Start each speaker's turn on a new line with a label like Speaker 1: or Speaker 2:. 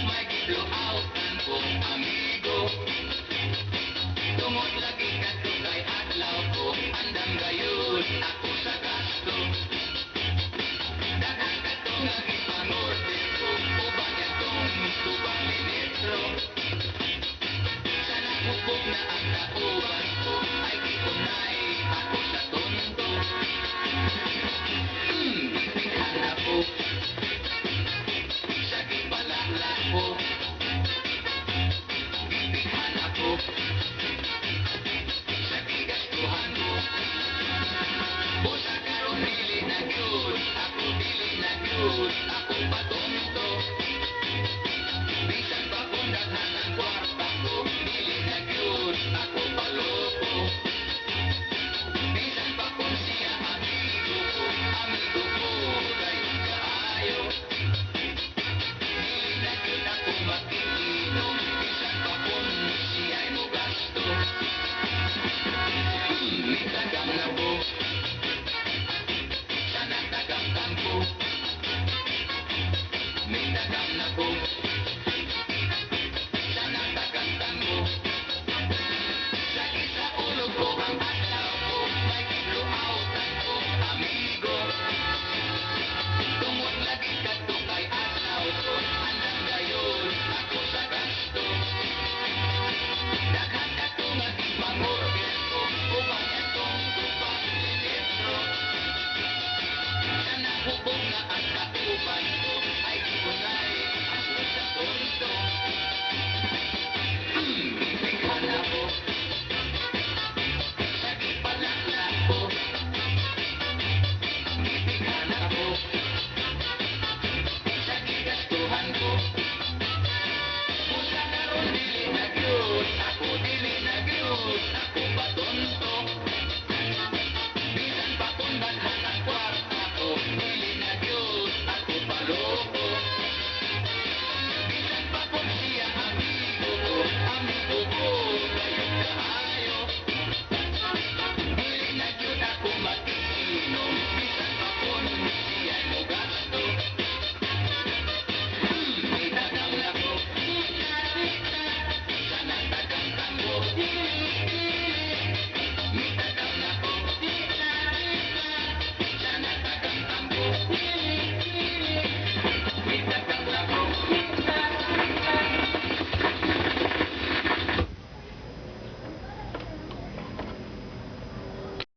Speaker 1: may gibloautan kong amigo. Tungod lagi kadto kay adlaw ko, andam gayud ako sa gasto. Daghan kadto nga gipangorder ko, uban yatong tubang linitro. Sa nakupog na ang kauban ko, ay giunay ako sa tonto. Bibighan ako sa gipalala ko. Bibighan ako sa gigastuhan ko. Busa karon dili na gyud ako, dili na gyud ako patonto. Bisan pa kung daghan ang kwarta ko, dili na gyud ako paloko. Bisan pa kung siya amigo ko dayon kaayo. Dili na gyud ako makikinom, bisan pa kung siya'y mo gasto. Mitagam na po, sana tagam ko. Mitagam na po.